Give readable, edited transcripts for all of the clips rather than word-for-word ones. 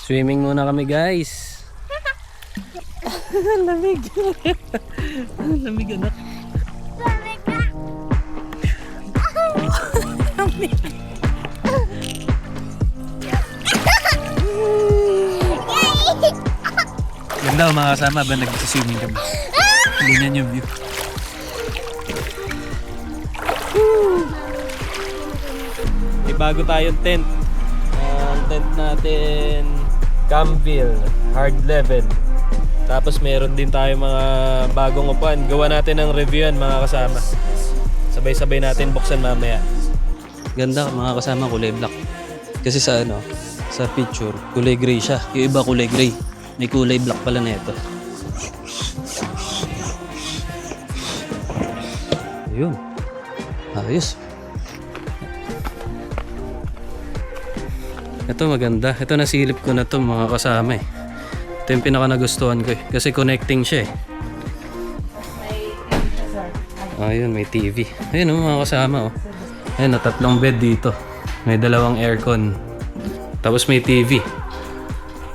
Swimming muna kami guys. Lamig. Lamig anak. Lamig. Ganda mga kasama ba nag-swimming kami. Ganyan yung view. May bago tayong tent. Ang tent natin Campville hard level. Tapos meron din tayo mga bagong upuan. Gawa natin ng review yan mga kasama. Sabay-sabay natin buksan mamaya. Ganda mga kasama, kulay black. Kasi sa sa picture, kulay gray siya. Yung iba kulay gray. May kulay black pala na ito. Ayun. Ayos. Ito maganda. Ito nasilip ko na to mga kasama eh. Ito yung pinaka nagustuhan ko eh. Kasi connecting siya eh. Ayun, may TV. Ayun mga kasama oh. Ayun, tatlong bed dito. May dalawang aircon. Tapos may TV.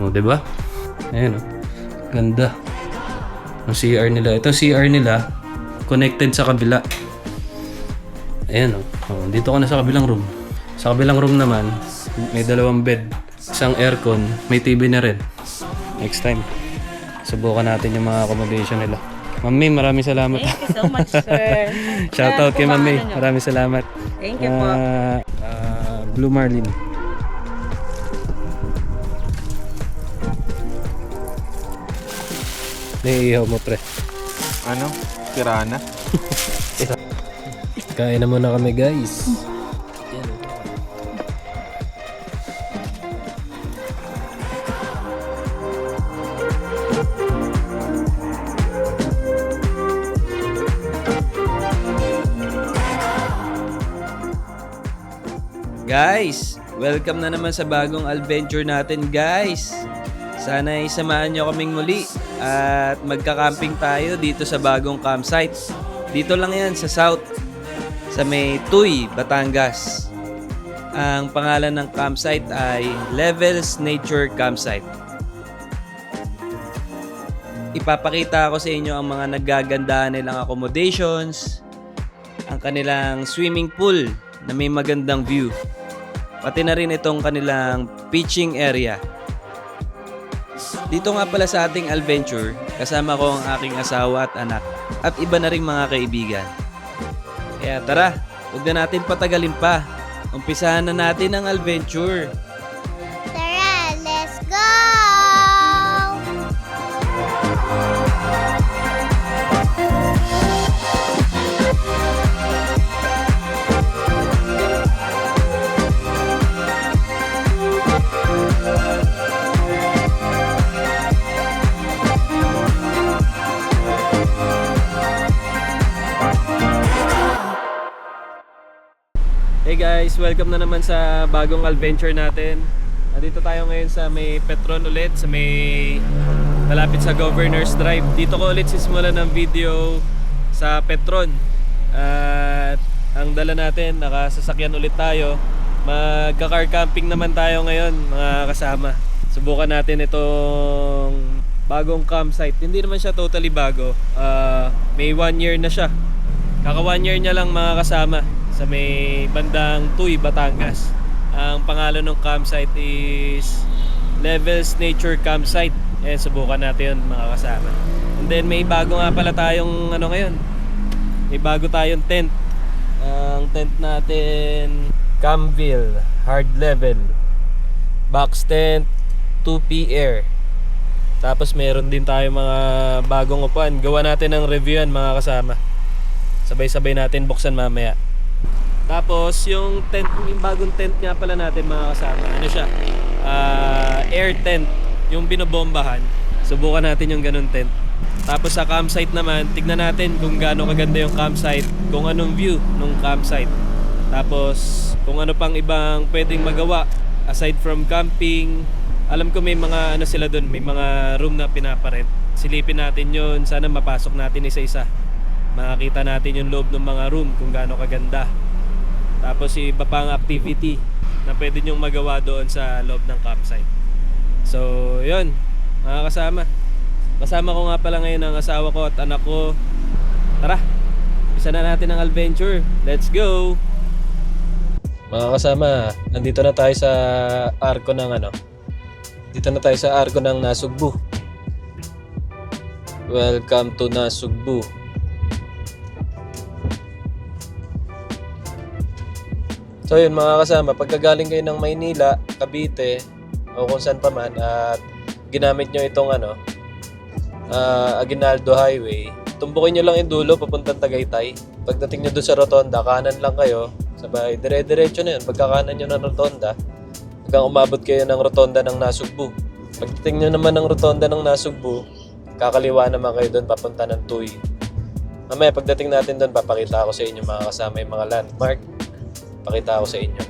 O, diba? Ayun oh. Ganda. Ang CR nila. Ito CR nila connected sa kabila. Ayan oh. Dito ka na sa kabilang room. Sa kabilang room naman, may dalawang bed, isang aircon, may TV na rin. Next time, subukan natin yung mga accommodation nila. Mami, maraming salamat. Thank you so much, sir. Shoutout kay Mami. Maraming salamat. Thank you po. Blue Marlin. Naiihaw mo, pre. Ano? Pirana? Kain na muna kami, guys. Guys, welcome na naman sa bagong adventure natin guys. Sana samahan nyo kaming muli at magka-camping tayo dito sa bagong campsite. Dito lang yan sa South, sa may Tuy, Batangas. Ang pangalan ng campsite ay Levels Nature Campsite. Ipapakita ko sa inyo ang mga nagagandahan nilang accommodations, ang kanilang swimming pool na may magandang view. Pati na rin itong kanilang pitching area. Dito nga pala sa ating adventure, kasama ko ang aking asawa at anak at iba na ring mga kaibigan. Kaya tara, huwag na natin patagalin pa. Umpisahan na natin ang adventure. Tara, let's go! Hey guys, welcome na naman sa bagong adventure natin. Nandito tayo ngayon sa may Petron ulit, sa may malapit sa Governor's Drive. Dito ko ulit sisimulan ng video sa Petron. At ang dala natin, nakasasakyan ulit tayo. Magka-car camping naman tayo ngayon mga kasama. Subukan natin itong bagong campsite. Hindi naman siya totally bago. May 1 year na siya. Kaka 1 year niya lang mga kasama. Sa may bandang Tuy, Batangas. Ang pangalan ng campsite is Levels Nature Campsite. Subukan natin yun mga kasama. And then may bago nga pala tayong ngayon. May bago tayong tent. Ang tent natin Campville hard level. Box tent 2P air. Tapos meron din tayo mga bagong upuan. Gawa natin ng review yan mga kasama. Sabay-sabay natin buksan mamaya. Tapos yung tent, yung bagong tent nga pala natin mga kasama, ano siya? Air tent, yung binobombahan. Subukan natin yung ganun tent. Tapos sa campsite naman, tignan natin kung gaano kaganda yung campsite, kung anong view ng campsite. Tapos kung ano pang ibang pwedeng magawa aside from camping. Alam ko may mga ano sila doon, may mga room na pinaparent. Silipin natin yun, sana mapasok natin isa-isa. Makakita natin yung loob ng mga room kung gaano kaganda. Tapos iba pang activity na pwede nyong magawa doon sa loob ng campsite. So, yun, mga kasama. Kasama ko nga pala ngayon ang asawa ko at anak ko. Tara, isa na natin ang adventure. Let's go! Mga kasama, nandito na tayo sa arko ng Dito na tayo sa arko ng Nasugbu. Welcome to Nasugbu. So yun mga kasama, pagkagaling kayo ng Maynila, Cavite, o kung saan pa man, at ginamit nyo itong Aguinaldo Highway, tumbukin nyo lang yung dulo papuntang Tagaytay. Pagdating nyo doon sa rotonda, kanan lang kayo, sabay, dire-diretso na yun. Pagkakanan nyo ng rotonda, hanggang umabot kayo ng rotonda ng Nasugbu. Pagdating nyo naman ng rotonda ng Nasugbu, kakaliwa naman kayo doon papunta ng Tuy. Mamaya pagdating natin doon, papakita ko sa inyo mga kasama yung mga landmark. Pakita ko sa inyo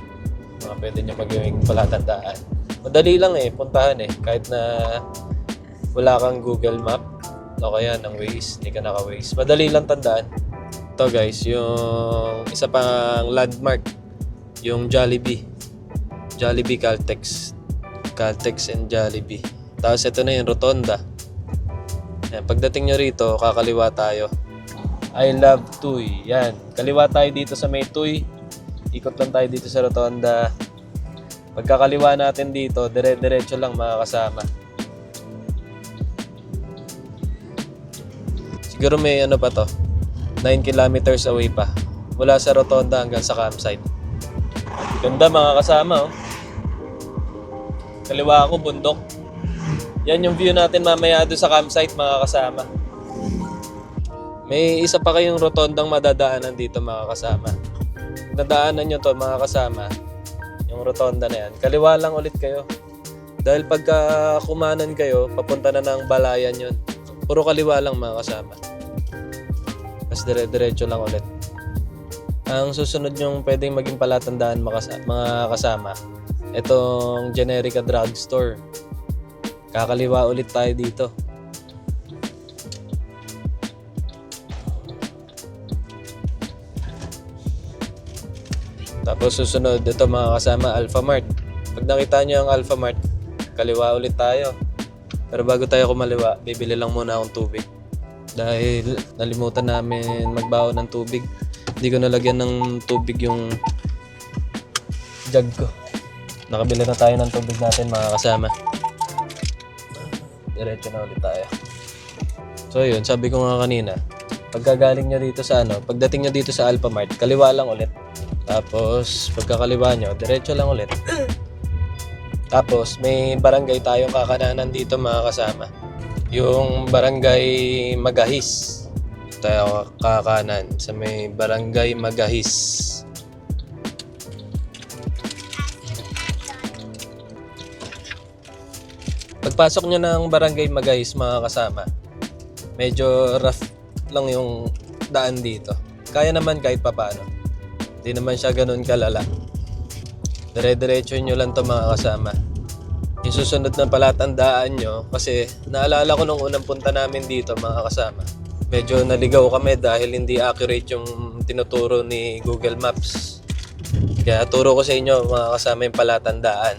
mga pwede nyo magiging palatandaan. Madali lang puntahan kahit na wala kang Google Map o kaya ng Waze, hindi ka naka-Waze. Madali lang tandaan. Ito guys, yung isa pang landmark, yung Jollibee. Jollibee Caltex. Caltex and Jollibee. Tapos ito na yung rotonda. Yan, pagdating nyo rito, kakaliwa tayo. I love Tuy. Yan, kaliwa tayo dito sa may Tuy. Ikot lang tayo dito sa rotonda. Pagkakaliwa natin dito, dire-diretso lang mga kasama. Siguro may pa to, 9 kilometers away pa. Mula sa rotonda hanggang sa campsite. Ganda mga kasama Kaliwa ako, bundok. Yan yung view natin mamaya doon sa campsite mga kasama. May isa pa kayong rotondang madadaanan dito mga kasama. Nadaanan nyo to mga kasama, yung rotonda na yan, kaliwa lang ulit kayo. Dahil pagka kumanan kayo, papunta na ng Balayan yun. Puro kaliwa lang mga kasama. Tapos dire-diretso lang ulit. Ang susunod yung pwedeng maging palatandaan mga kasama, itong Generica Drugstore. Kakaliwa ulit tayo dito. Tapos susunod ito mga kasama, Alphamart. Pag nakita nyo ang Alphamart, kaliwa ulit tayo. Pero bago tayo kumaliwa, bibili lang muna akong tubig. Dahil nalimutan namin magbaon ng tubig. Hindi ko nalagyan ng tubig yung jug ko. Nakabili na tayo ng tubig natin mga kasama. Diretso na ulit tayo. So yun, sabi ko nga kanina, pagkagaling nyo dito sa pagdating nyo dito sa Alphamart, kaliwa lang ulit. Tapos, pagkakaliwa nyo, diretso lang ulit. Tapos, may barangay tayong kakananan dito mga kasama. Yung barangay Magahis. Tayo kakanan sa may barangay Magahis. Pagpasok nyo ng barangay Magahis mga kasama, medyo rough lang yung daan dito. Kaya naman kahit papaano. Hindi naman siya ganun kalala. Dire-diretso nyo lang to mga kasama. Yung susunod na palatandaan nyo, kasi naalala ko nung unang punta namin dito mga kasama, medyo naligaw kami dahil hindi accurate yung tinuturo ni Google Maps. Kaya turo ko sa inyo mga kasama yung palatandaan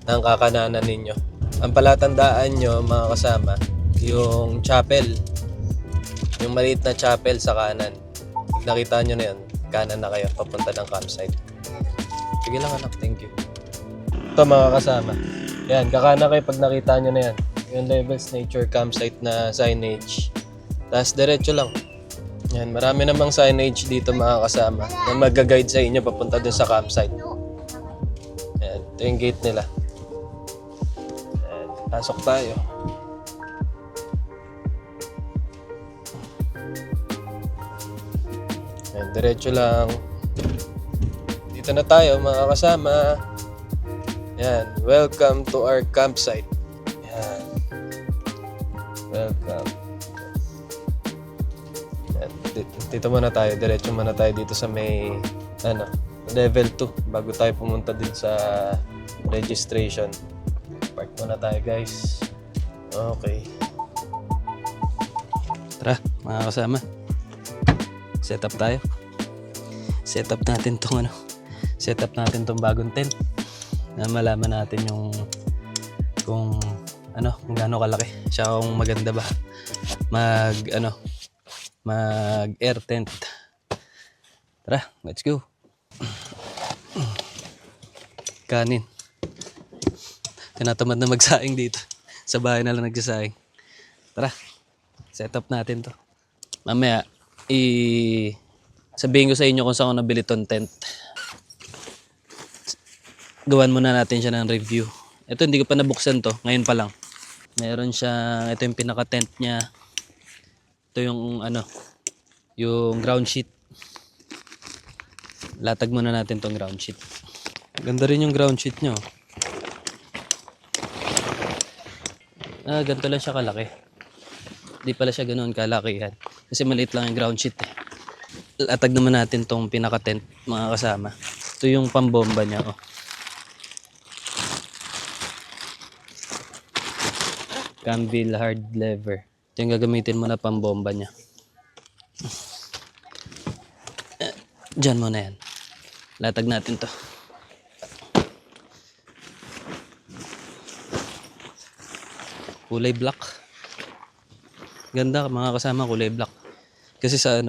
ng kakananan ninyo. Ang palatandaan nyo mga kasama, yung chapel. Yung maliit na chapel sa kanan. Pag nakita nyo na yun, kanan na kayo, papunta ng campsite. Sige lang anak, thank you. Ito mga kasama. Yan, kakana kayo pag nakita nyo na yan. Yung Levels Nature Campsite na signage. Tapos diretso lang. Yan, marami namang signage dito mga kasama na mag-guide sa inyo papunta dun sa campsite. Yan, ito yung gate nila. Yan, pasok tayo. Yan, diretso lang. Dito na tayo mga kasama. Yan, welcome to our campsite. Yan. Welcome. Yan, dito muna tayo, diretso muna tayo dito sa may level 2 bago tayo pumunta din sa registration. Park muna tayo guys. Okay. Tara mga kasama. Set up tayo. Set up natin tong bagong tent na malaman natin yung kung kung gaano kalaki. Siya kung maganda ba mag air tent. Tara, let's go. Kanin. Tinatamad na magsaing dito. Sa bahay na lang nagsasaing. Tara, set up natin to. Mamaya, sabihin ko sa inyo kung saan ko nabili tong tent. Gawan muna natin siya ng review. Ito, hindi ko pa nabuksan to. Ngayon pa lang. Meron siya, ito yung pinaka-tent niya. Ito yung yung ground sheet. Latag muna natin tong ground sheet. Ganda rin yung ground sheet nyo. Ganito lang siya kalaki. Hindi pala siya ganoon kalaki yan. Kasi maliit lang yung ground sheet eh. Latag naman natin tong pinaka-tent, mga kasama. Ito yung pambomba niya. Oh. Camville hard lever. Ito yung gagamitin mo na pambomba niya. Diyan mo na yan. Latag natin to. Kulay black. Ganda mga kasama, kulay black. Kasi sa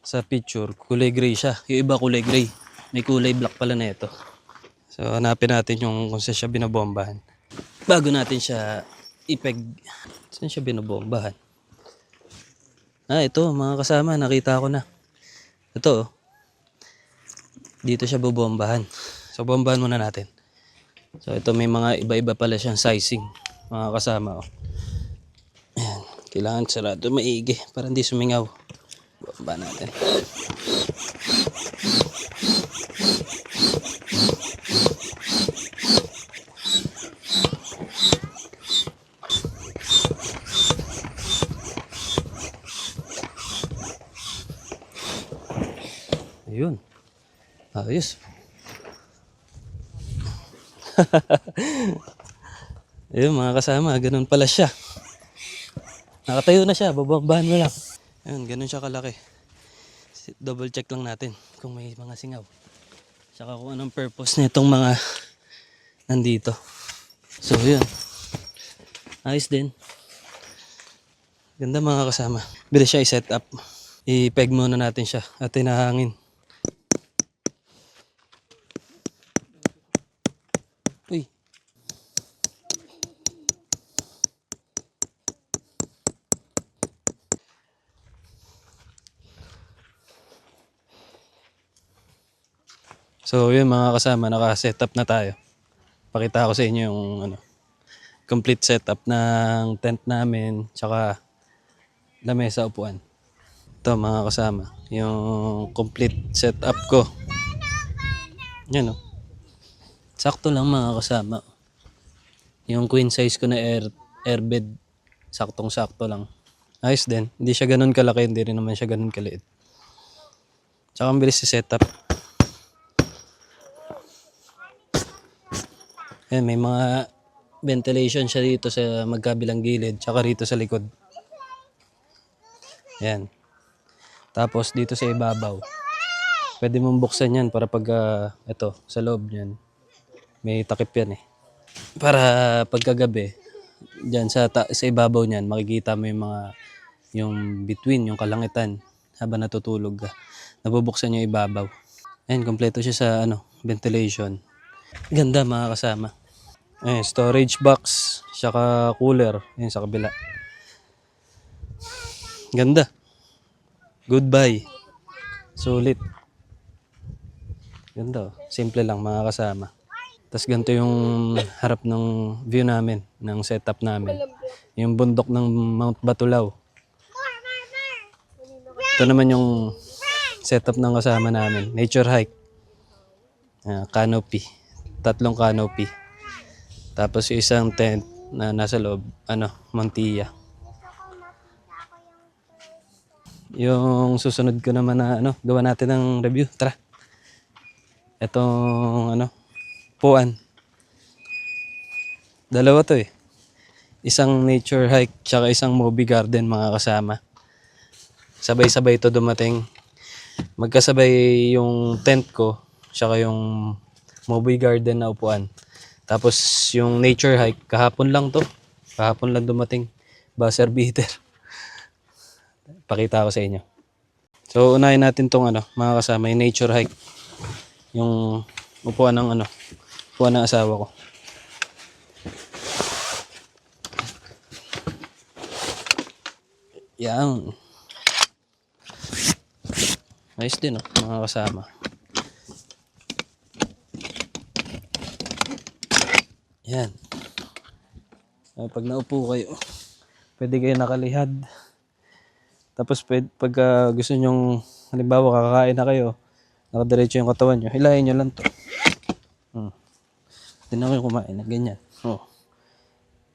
sa picture, kulay gray siya. Yung iba kulay gray. May kulay black pala na ito. So hanapin natin yung kung saan siya binabombahan. Bago natin siya ipeg. Saan siya binabombahan? Ito mga kasama, nakita ko na. Ito. Dito siya bubombahan. So bombahan muna natin. So ito may mga iba-iba pala siyang sizing, mga kasama. Ayan. Kailangan sarado maigi para hindi sumingaw. Bomba natin. Ayun. Ayos. Ayun mga kasama, ganun pala siya. Nakatayo na siya, babambahan mo lang. Ayun, ganun siya kalaki. Double check lang natin kung may mga singaw. Tsaka kung anong purpose na itong mga nandito. So yun. Ayos din. Ganda mga kasama. Bilis siya i-set up. I-peg muna natin siya at tinahangin. Uy. So yun mga kasama, naka-set up na tayo. Pakita ko sa inyo yung complete setup ng tent namin, tsaka lamesa upuan. Ito mga kasama, yung complete setup ko. Yan o. Sakto lang mga kasama. Yung queen size ko na airbed, saktong-sakto lang. Ayos din. Hindi siya ganun kalaki, hindi rin naman siya ganun kaliit. Tsaka ang bilis si setup. Ayan, may mga ventilation siya dito sa magkabilang gilid, tsaka rito sa likod. Ayan. Tapos dito sa ibabaw. Pwede mong buksan yan para pag ito, sa loob yan. May takip yan eh. Para pagkagabi, dyan sa ibabaw niyan, makikita mo yung between, yung kalangitan habang natutulog ka. Nabubuksan yung ibabaw. Ayan, kompleto siya sa ventilation. Ganda mga kasama. Ayan, storage box, saka cooler. Ayan, sa kabila. Ganda. Goodbye. Sulit. Ganda. Simple lang mga kasama. Tapos ganito yung harap ng view namin, ng setup namin. Yung bundok ng Mount Batulaw. Ito naman yung setup ng kasama namin. Nature hike. Canopy. 3 canopy. Tapos yung isang tent na nasa loob, Montilla. Yung susunod ko naman na gawa natin ng review. Tara. Etong puan. Dalawa to eh. Isang nature hike tsaka isang movie garden mga kasama. Sabay-sabay to dumating. Magkasabay yung tent ko tsaka yung movie garden na upuan. Tapos yung nature hike, kahapon lang to. Kahapon lang dumating. Buzzer beater. Pakita ko sa inyo. So unahin natin tong mga kasama, yung nature hike. Yung upuan ng upuan ng asawa ko. Yan. Nice din mga kasama. Yan. Pag naupo kayo, pwede kayo nakalihad. Tapos pag gusto nyong, halimbawa kakain na kayo, nakadiretso yung katawan nyo, hilahin nyo lang to. Tinan ko yung kumain na ganyan.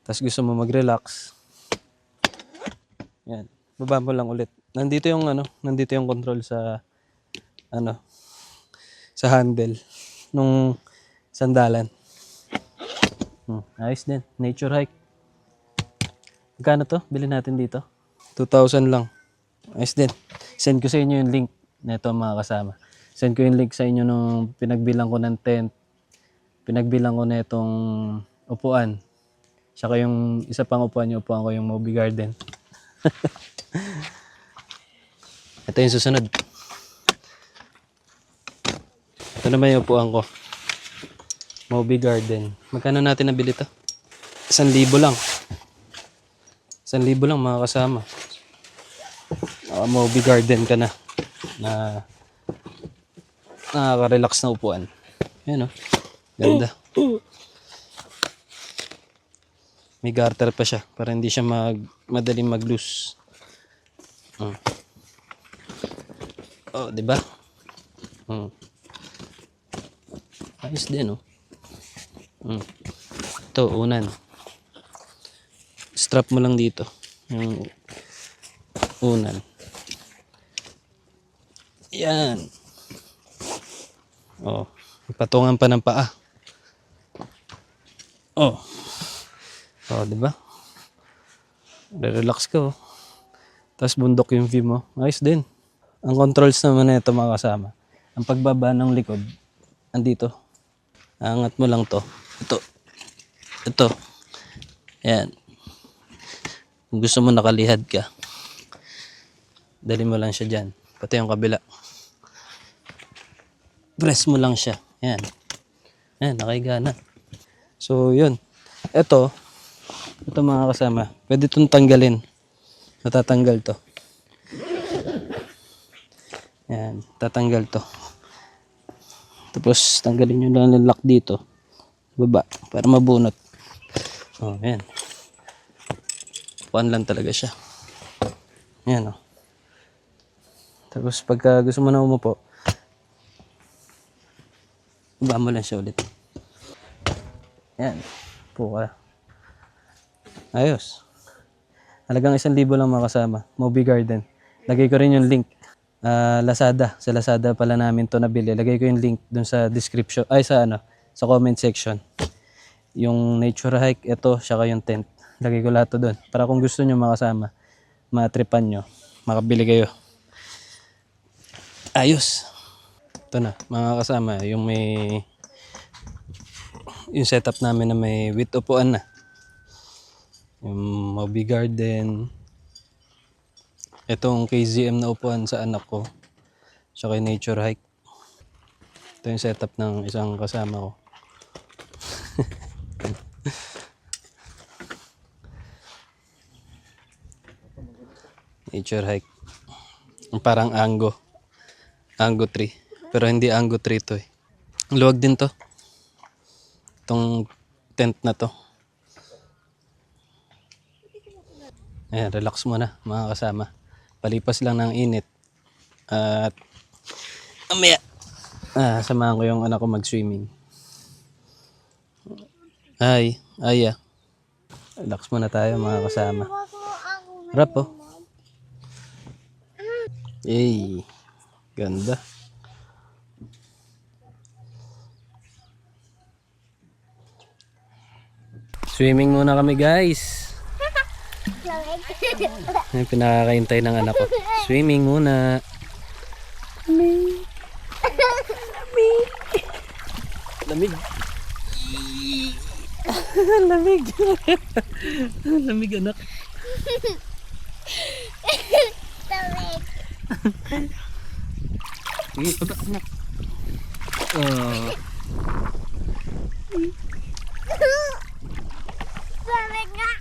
Tapos gusto mo mag-relax. Yan. Baba mo lang ulit. Nandito yung control sa sa handle nung sandalan. Ayos din. Nature hike. Magkano to? Bilhin natin dito. 2,000 lang. Ayos din. Send ko sa inyo yung link nito mga kasama. Send ko yung link sa inyo nung pinagbilang ko ng tent. Pinagbilang ko na itong upuan. Saka yung isa pang upuan ko yung Moby Garden. Ito yung susunod. Ito naman yung upuan ko. Moby Garden. Magkano natin nabili ito? 1,000 lang. 1,000 lang mga kasama. Moby Garden ka na. Nakaka-relax na upuan. Ayan ganda. May garter pa siya para hindi siya madaling mag-loose. Di ba? Ayos din Ito, unan. Strap mo lang dito. Yung unan. Yan. Patungan pa ng paa. Di ba? Relax ka Tapos bundok yung view mo. Ayos din. Ang controls naman na ito mga kasama. Ang pagbaba ng likod, andito. Angat mo lang to. Ito. Yan. Kung gusto mo nakalihad ka, dali mo lang siya dyan. Pati yung kabila. Press mo lang siya. Yan. Yan, nakahiga na. So, yun. Ito mga kasama. Pwede itong tanggalin. Natatanggal to. Yan. Tatanggal to. Tapos, tanggalin nyo lang yung lock dito. Baba. Para mabunot. Yan. Puan lang talaga siya. Yan Tapos, pagka gusto mo na umupo, baba mo lang siya ulit. Yan. Po ka. Ayos. Halagang 1,000 lang mga kasama. Moby Garden. Lagay ko rin yung link. Lazada. Sa Lazada pala namin to nabili. Lagay ko yung link dun sa description. Sa comment section. Yung nature hike, ito, saka yung tent. Lagay ko lahat to dun. Para kung gusto nyo mga kasama, matripan nyo, makabili kayo. Ayos. Ito na, mga kasama, yung setup namin na may with upuan na. Yung Moby Garden. Itong KZM na upuan sa anak ko. Saka yung nature hike. Ito yung setup ng isang kasama ko. Nature hike. Parang Ango 3. Pero hindi Ango 3 to Luwag din to. Itong tent na to. Ayan, relax muna mga kasama. Palipas lang ng init. At mamaya, samahan ko yung anak ko mag-swimming. Aya. Relax muna tayo mga kasama. Harap ganda. Swimming muna kami guys. Yung pinakakaintay ng anak ko. Swimming muna. Lamig. Lamig. Lamig anak. Lamig. Sige, baba anak. Oh. Lamig nga.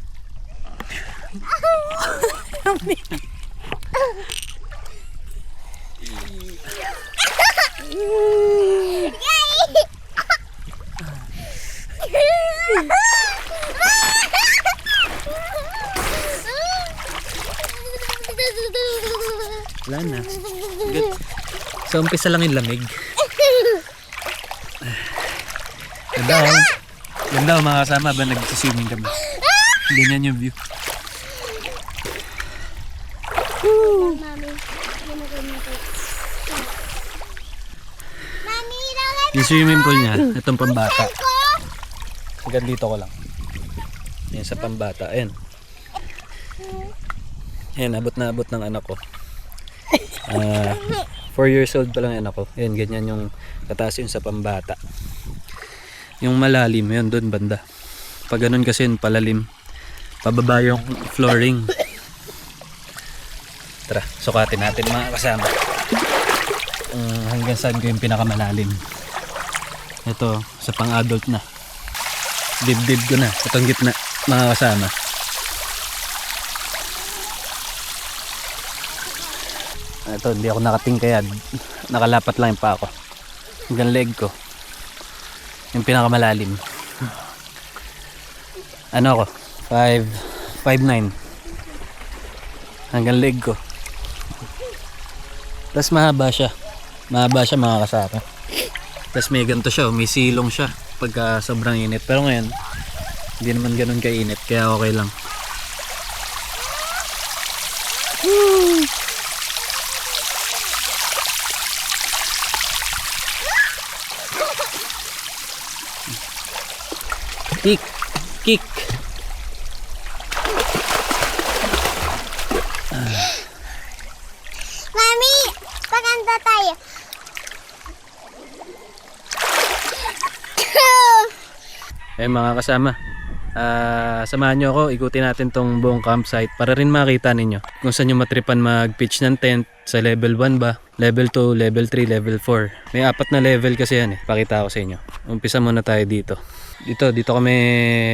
Wala na. Good. So, umpisa lang yung lamig. Ganda oh. Ganda oh mga kasama ba nagsiswimming kami. Ganyan yung view. Mami, Mami, ilawan Yung swimming pool niya, itong pambata. ko. Hanggang dito ko lang. Yan sa pambata. Ayan. Ayan, abot na abot ng anak ko. 4 years old pa lang yung anak ko. Ayan, ganyan yung kataas yun sa pambata. Yung malalim, yun doon banda. Pag ganun kasi yun, palalim. Pababa yung flooring. Tara, sukatin natin mga kasama. Hanggang saan ko yung pinakamalalim. Ito, sa pang-adult na. Dibdib ko na. Itong gitna, mga kasama. Ito, hindi ako nakatingkayad. Nakalapat lang yung pa ako. Hanggang leg ko. Yung pinakamalalim. Ano ako? 5'9". Hanggang leg ko. Tapos mahaba siya. Mahaba siya mga kasama. Tapos may ganito siya. May silong siya. Pagka sobrang init. Pero ngayon, hindi naman ganun kainit. Kaya okay lang. Kick! Kick! Mami, paganda tayo. Eh mga kasama, samahan nyo ako, ikutin natin tong buong campsite para rin makita ninyo kung saan nyo matripan mag-pitch ng tent, sa level 1 ba, level 2, level 3, level 4. May 4 na level kasi yan eh, pakita ko sa inyo. Umpisa muna tayo dito. Dito kami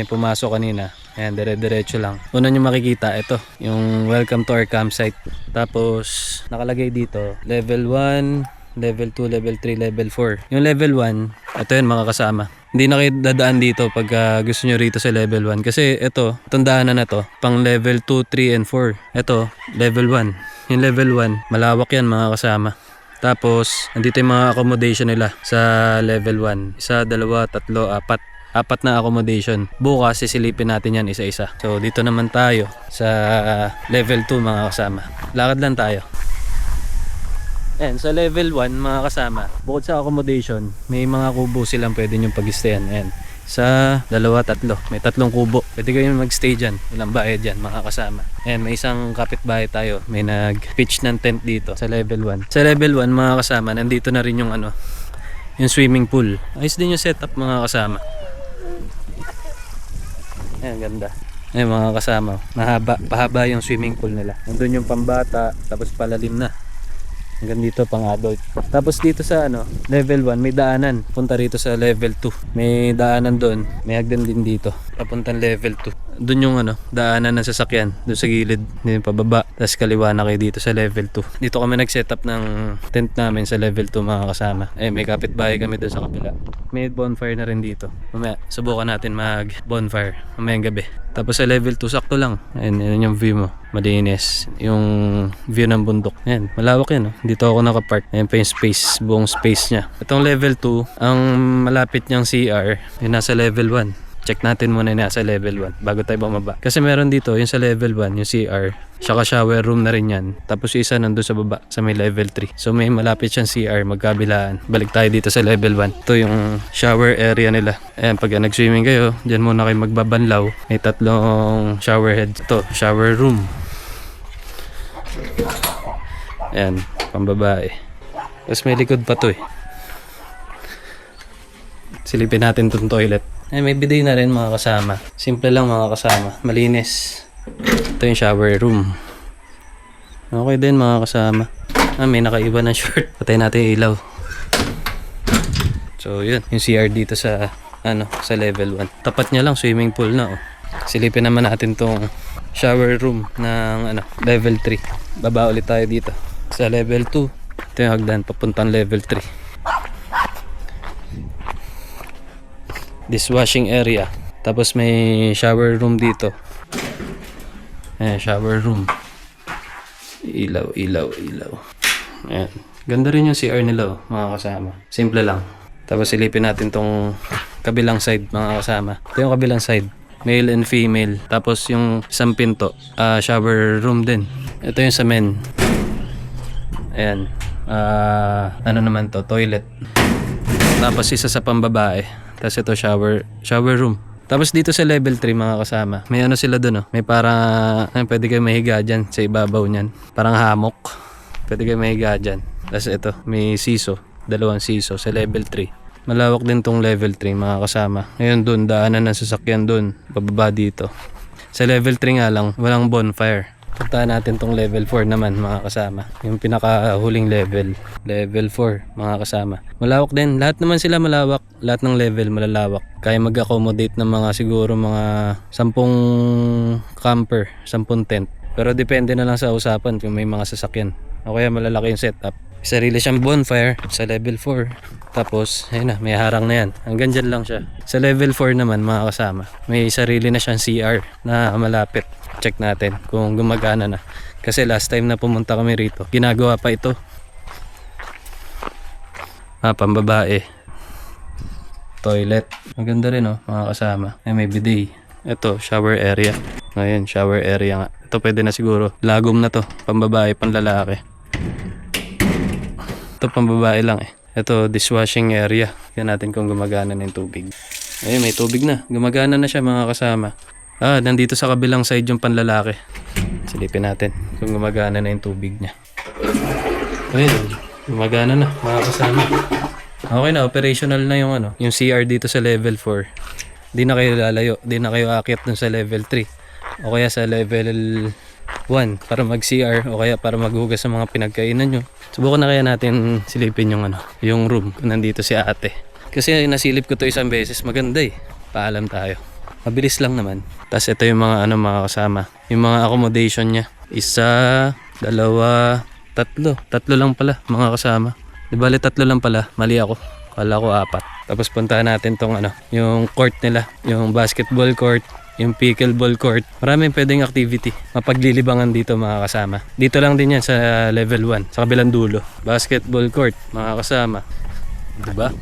pumasok kanina. Ayan, dire-diretso lang. Una nyo makikita, ito, yung welcome to our campsite. Tapos, nakalagay dito, level 1, level 2, level 3, level 4. Yung level 1, ito yun mga kasama. Hindi na kayo dadaan dito pag gusto nyo rito sa level 1. Kasi ito, itong daanan na to, pang level 2, 3, and 4. Ito, level 1. Yung level 1, malawak yan mga kasama. Tapos, andito yung mga accommodation nila sa level 1. 1, 2, 3, 4. 4 na accommodation. Bukas, sisilipin natin yan isa-isa. So, dito naman tayo sa level 2 mga kasama. Lakad lang tayo. Ayan, sa level 1 mga kasama, bukod sa accommodation, may mga kubo silang pwede nyo pag-stayan. Ayan, sa 2, 3, may 3 kubo. Pwede kayo mag-stay dyan. Walang bayad dyan mga kasama. Ayan, may isang kapitbahay tayo. May nag-pitch ng tent dito sa level 1. Sa level 1 mga kasama, nandito na rin yung yung swimming pool. Ayos din yung setup mga kasama. Ayan, ganda. Ayan mga kasama, pahaba yung swimming pool nila. Nandun yung pambata, tapos palalim na. Hanggang dito pang adult. Tapos dito sa level 1 may daanan punta rito sa level 2. May daanan doon, may hagdan din dito papuntang level 2. Doon yung daanan ng sasakyan doon sa gilid, din pababa. Tapos kaliwa na kayo dito sa level 2. Dito kami nag-setup ng tent namin sa level 2 mga kasama. May kapitbahay kami doon sa kabila. May bonfire na rin dito. Mamaya subukan natin mag bonfire mamayang gabi. Tapos sa level 2 sakto lang. Ayan yung view mo. Malinis. Yung view ng bundok. Ayan, malawak yan. Dito ako nakapark. Ayan pa yung space. Buong space niya. Itong level 2, ang malapit niyang CR, yung nasa level 1. Check natin muna yung nasa level 1 bago tayo bumaba. Kasi meron dito, yung sa level 1, yung CR, saka shower room na rin yan. Tapos yung isa nandun sa baba, sa may level 3. So may malapit siyang CR, magkabilaan. Balik tayo dito sa level 1. Ito yung shower area nila. Ayan, pag nag-swimming kayo, dyan muna kayo magbabanlaw. May 3 shower heads. Ito, shower room. Ayan, pambabae. Tapos may likod pa to eh. Silipin natin itong toilet. Ay, may bidet na rin mga kasama. Simple lang mga kasama. Malinis. Ito yung shower room. Okay din mga kasama. May nakaiba ng short. Patay natin yung ilaw. So yun, yung CR dito sa sa level 1. Tapat niya lang swimming pool na. Silipin naman natin tong shower room ng level 3. Baba ulit tayo dito sa level 2. Ito yung hagdan papuntang level 3. Dishwashing area. Tapos may shower room dito. Shower room. Ilaw. Ayan. Ganda rin yung CR nila mga kasama. Simple lang. Tapos silipin natin tong kabilang side mga kasama. Ito yung kabilang side. Male and female. Tapos yung isang pinto. Shower room din. Ito yung sa men. Ayan. Ano naman to? Toilet. Tapos isa sa pambabae. Tapos ito shower room. Tapos dito sa level 3 mga kasama, may sila doon may parang pwede kayo mahiga dyan sa ibabaw niyan. Parang hammock. Pwede kayo mahiga dyan. Tapos ito, may siso. 2 siso sa level 3. Malawak din tong level 3 mga kasama. Ngayon doon, daanan ng sasakyan doon. Bababa dito. Sa level 3 nga lang, walang bonfire. Puntahan natin tong level 4 naman mga kasama. Yung pinakahuling level. Level 4 mga kasama. Malawak din. Lahat naman sila malawak. Lahat ng level malalawak. Kaya mag-accommodate ng mga siguro mga 10 camper, 10 tent. Pero depende na lang sa usapan kung may mga sasakyan. O kaya malalaki yung setup. Sarili siyang bonfire sa level 4. Tapos, ayun na, may harang na yan. Hanggang dyan lang siya. Sa level 4 naman mga kasama, may sarili na siyang CR na malapit. Check natin kung gumagana na. Kasi last time na pumunta kami rito, ginagawa pa ito. Pambabae. Toilet. Maganda rin mga kasama. May bidet. Ito, shower area. Ngayon, shower area nga. Ito pwede na siguro. Lagom na to. Pambabae, panlalaki. Ito pambabae lang Ito, dishwashing area. Yan natin kung gumagana na yung tubig. Ayun, may tubig na. Gumagana na siya mga kasama. Nandito sa kabilang side yung panlalaki. Silipin natin kung gumagana na yung tubig niya. Ayun, gumagana na mga kasama. Okay na, operational na yung yung CR dito sa level 4. Di na kayo lalayo, di na kayo aakyat dun sa level 3. O kaya sa level 1 para mag-CR o kaya para maghugas sa mga pinagkainan nyo. Subukan na kaya natin silipin yung room kung nandito si ate. Kasi nasilip ko to isang beses, maganda Paalam tayo. Mabilis lang naman. Tapos ito yung mga mga kasama. Yung mga accommodation niya. 1, 2, 3. 3 lang pala mga kasama. Di bali 3 lang pala. Mali ako. Kala ko 4. Tapos puntahan natin tong yung court nila. Yung basketball court. Yung pickleball court. Maraming pwedeng activity. Mapaglilibangan dito mga kasama. Dito lang din yan sa level 1. Sa kabilang dulo. Basketball court mga kasama. Diba?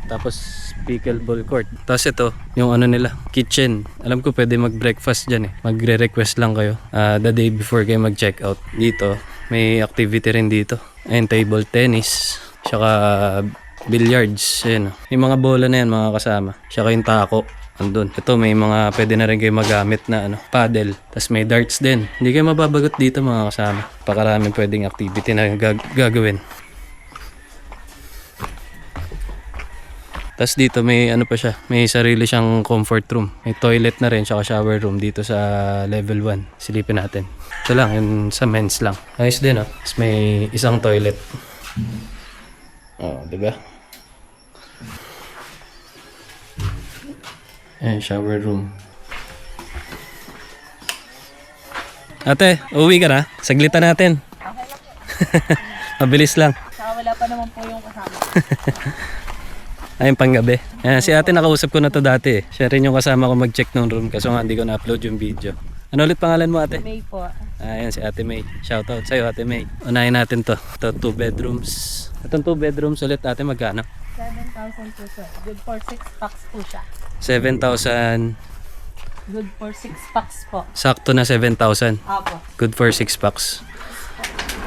Tapos pickleball court. Tapos ito, yung nila, kitchen. Alam ko pwede mag-breakfast dyan Magre-request lang kayo the day before kayo mag-check out. Dito, may activity rin dito. Ayun, table tennis. Tsaka billiards. Ayun. May mga bola na yan mga kasama. Tsaka yung tako. Andun. Ito, may mga pwede na rin kayo magamit na paddle. Tapos may darts din. Hindi kayo mababagot dito mga kasama. Pakaraming pwedeng activity na gagawin. Tapos dito may pa siya, may sarili siyang comfort room. May toilet na rin, tsaka shower room dito sa level 1. Silipin natin. Ito lang, yun sa men's lang. Ayos din Tapos may isang toilet. Diba? Ayan, shower room. Ate, uwi ka na? Saglitan natin. Mabilis lang. Wala pa naman po yung kasama. Ayun, panggabi. Si ate nakausap ko na to dati Siya rin yung kasama ko mag-check ng room kasi nga hindi ko na-upload yung video. Ano ulit pangalan mo ate? May po. Ayan si ate May. Shoutout sa'yo ate May. Unahin natin to. Ito 2 bedrooms. Itong 2 bedrooms ulit ate magkano? 7,000 po sir. Good for 6 packs po siya. 7,000. Good for 6 packs po. Sakto na 7,000. Apo. Good for 6 packs.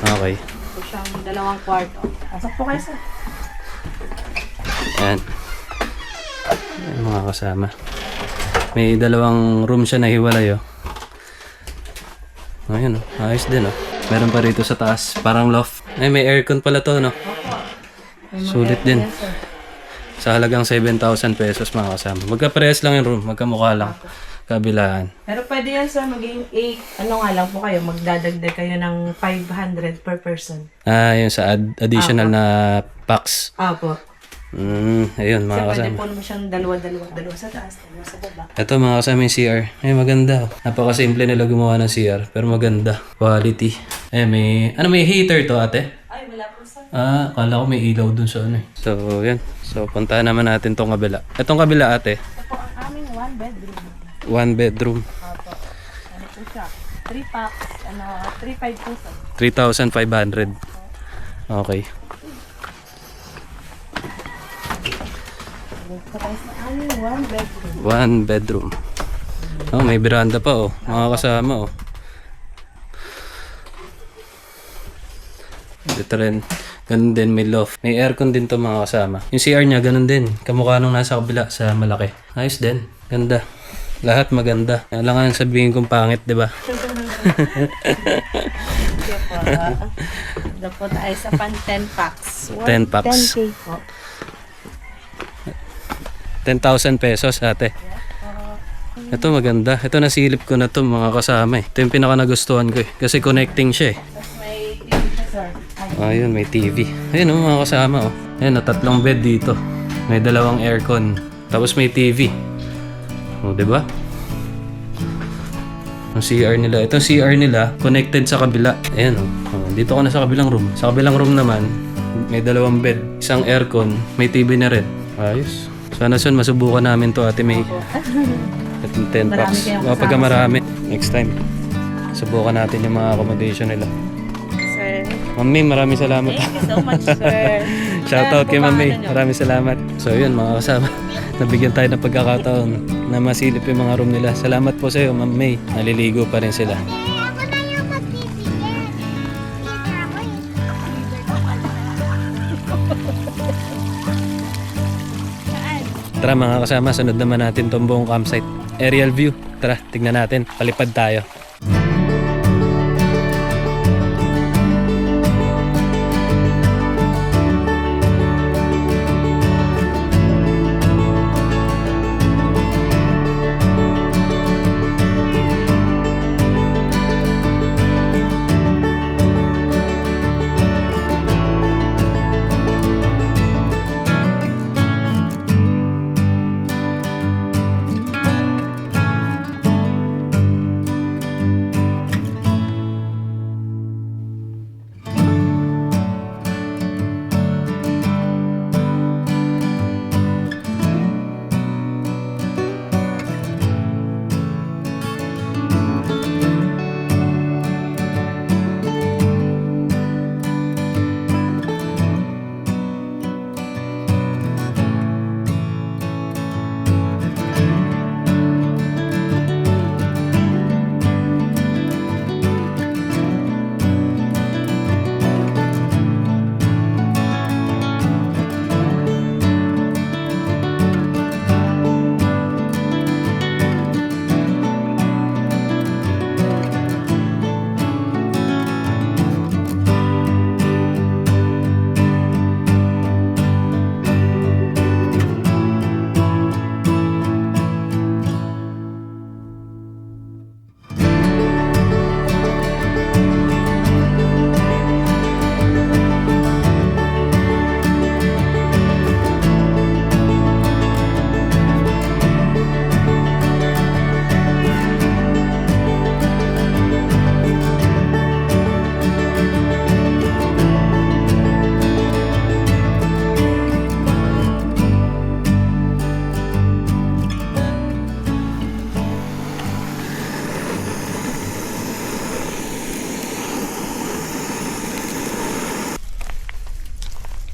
Okay. Po siyang 2 kwarto. Pasok po kayo sir. Ayan. Ayan mga kasama. May 2 room siya na hiwalay Ayan ayos din Meron pa rito sa taas, parang loft. Ay, may aircon pala to May mga Sulit din. aircon yan, sir. Sa halagang 7,000 pesos mga kasama. Magkaparehas lang yung room, magkamukha lang. Kabilaan. Pero pwede yan sir, maging 8. Ano nga lang po kayo, magdadagdag kayo ng 500 per person. Yung sa additional na packs. Apo. Ayun mga Kasi pwede kasama. po naman siyang dalawa sa taas, dalawa sa baba. Ito mga kasama yung CR. Ay maganda. Napakasimple nila gumawa ng CR. Pero maganda. Quality. May heater to ate? Ay, wala po sir. Akala ko may ilaw dun sa ano eh. So yan. So puntahan naman natin tong kabila. Itong kabila ate. Ito po ang aming 1 bedroom. 1 bedroom. Apo. Ano po siya? 3 packs. 3,500 po sir. 3,500. Okay. Ito tayo sa aming 1 bedroom. 1 bedroom. Oh, may veranda pa oh. Mga kasama oh. Ito rin. Ganun din, may loft. May aircon din to mga kasama. Yung CR niya, ganun din. Kamukha nung nasa kabila sa malaki. Ayos din. Ganda. Lahat maganda. Kailangan sabihin kong pangit, di ba? Ito po. Ito po tayo sa pan 10 packs. 10 packs. 10K po. 10,000 pesos ate. Ito maganda. Ito nasilip ko na to mga kasama eh. Ito yung pinaka nagustuhan ko eh. Kasi connecting siya eh. Tapos may TV siya sir. Ay, Ayun, may TV. Ayun oh, mga kasama oh. Ayun, 3 bed dito. May 2 aircon. Tapos may TV. Oh, di ba? Ang CR nila. Itong CR nila, connected sa kabila. Ayan oh. Oh, dito ko na sa kabilang room. Sa kabilang room naman, may 2 bed. Isang aircon, may TV na rin. Ayos. Sana soon masubukan namin to ate May. Itong 10 Marami packs. kayong Pagka kasama, marami. Next time. Subukan natin yung mga accommodation nila. sir. Mami, maraming salamat. Thank you so much sir. Shoutout kay Ano po Mami. pangalan niyo? Maraming salamat. So yun mga kasama. Nabigyan tayo ng pagkakataon na masilip yung mga room nila. Salamat po sa iyo, Ma'am May. Naliligo pa rin sila. Ako na yung magbibigyan. Dito ako eh. Tara mga kasama, sunod naman natin tong buong campsite. Aerial view. Tara, tignan natin. Palipad tayo.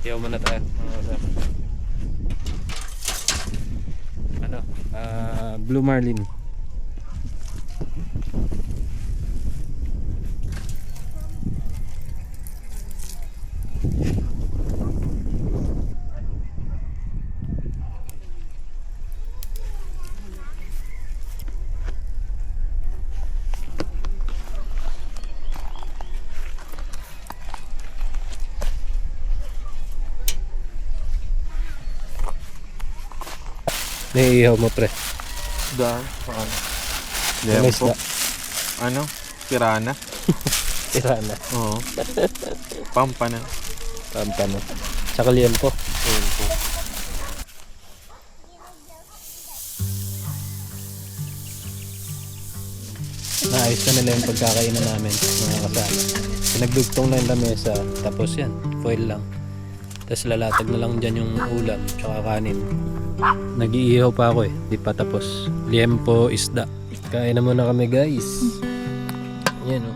Iyaw muna tayo mga kasama. Blue Marlin. Naiihaw mo, pre. Daan. Saan? May Lempo. isda. Ano? Pirana. Tira na. Oo. Pampana. Pampano. Tsaka liempo. Lempo. Naayos na nila yung pagkakainan namin, mga kasama. Pinagdugtong na yung lamesa, tapos yan, foil lang. Tapos lalatag na lang dyan yung ulam, tsaka kanin. Nag-iihaw pa ako eh, di pa tapos. Liempo, isda. Kain na muna kami guys. Yan o.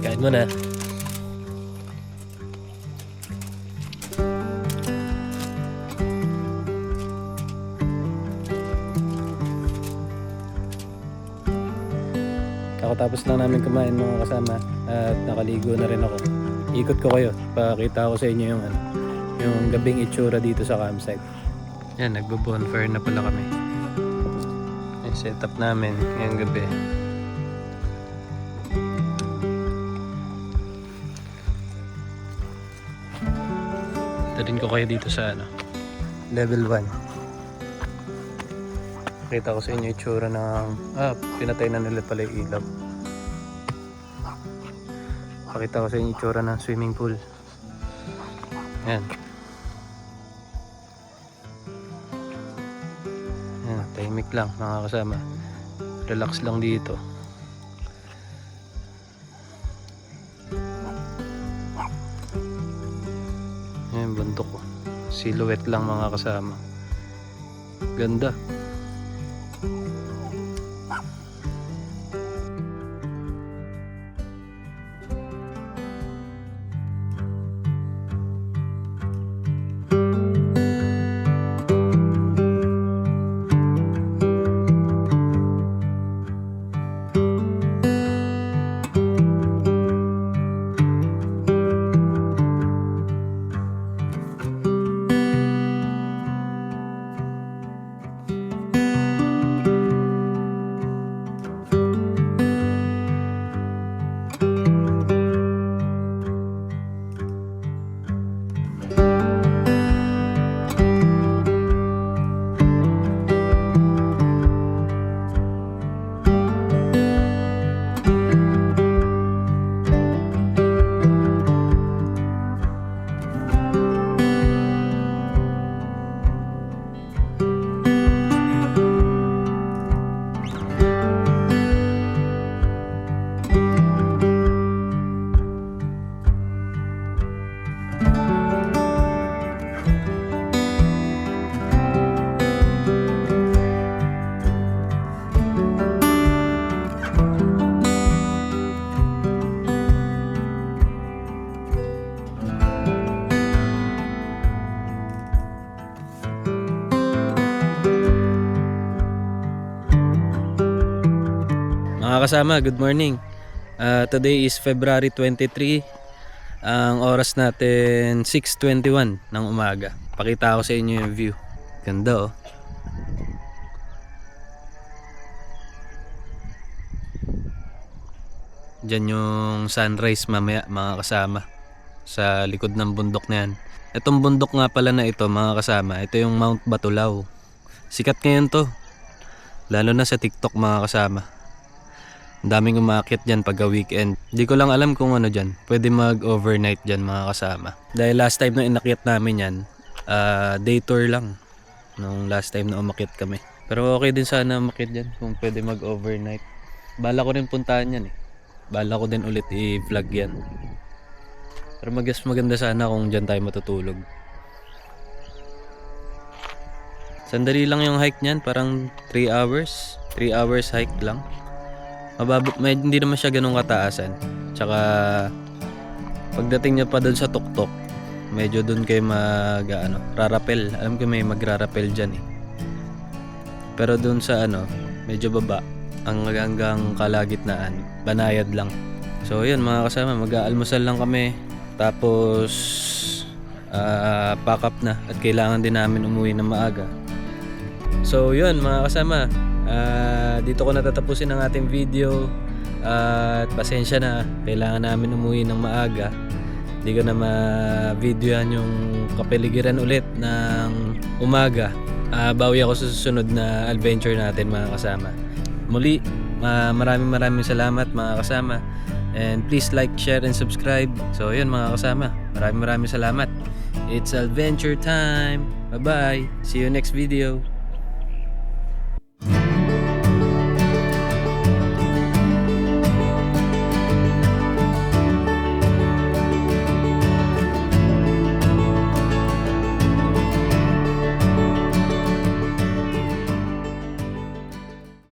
Kain mo na. Kakatapos lang namin kumain mga kasama at nakaligo na rin ako. Ikot ko kayo, pakita ko sa inyo yung yung gabing itsura dito sa campsite. Yan, nagbo-bonfire na pala kami. Yung setup namin ngayong gabi. Tarin ko kayo dito sa level 1. Pakita ko sa inyo yung itsura ng pinatay na nila pala yung ilaw. Pakita ko sa inyo yung itsura ng swimming pool. Yan. Yan, tahimik lang mga kasama. Relax lang dito. Yan, bundok ko. Silhouette lang mga kasama. Ganda. Mga kasama, good morning. Today is February 23. Ang oras natin 6:21 ng umaga. Pakita ko sa inyo yung view. Ganda oh. Diyan yung sunrise mamaya mga kasama. Sa likod ng bundok na yan. Itong bundok nga pala na ito mga kasama. Ito yung Mount Batulao. Sikat ngayon to. Lalo na sa TikTok mga kasama. Ang daming umaakit dyan pagka weekend. Hindi ko lang alam kung ano dyan. Pwede mag-overnight dyan mga kasama. Dahil last time na inakyat namin yan, day tour lang. Nung last time na umakyat kami. Pero okay din sana umakyat dyan kung pwede mag-overnight. Bala ko rin puntahan yan eh. Bala ko din ulit i-vlog yan. Pero maganda sana kung dyan tayo matutulog. Sandali lang yung hike niyan, parang 3 hours. 3 hours hike lang. Hindi naman siya ganun kataasan. Tsaka pagdating nyo pa doon sa tuktok, medyo doon kayo rarapel. Alam ko may magrarapel dyan eh. Pero doon sa medyo baba, ang hanggang kalagitnaan, banayad lang. So yun mga kasama, mag-aalmusal lang kami. Tapos pack up na at kailangan din namin umuwi ng maaga. So yun mga kasama, dito ko natatapusin ang ating video. At pasensya na, kailangan namin umuwi ng maaga. Hindi ko na ma-videohan yung kapaligiran ulit ng umaga. Bawi ako sa susunod na adventure natin mga kasama. Muli, maraming salamat mga kasama. And please like, share, and subscribe. So yun mga kasama, maraming salamat. It's adventure time. Bye-bye. See you next video.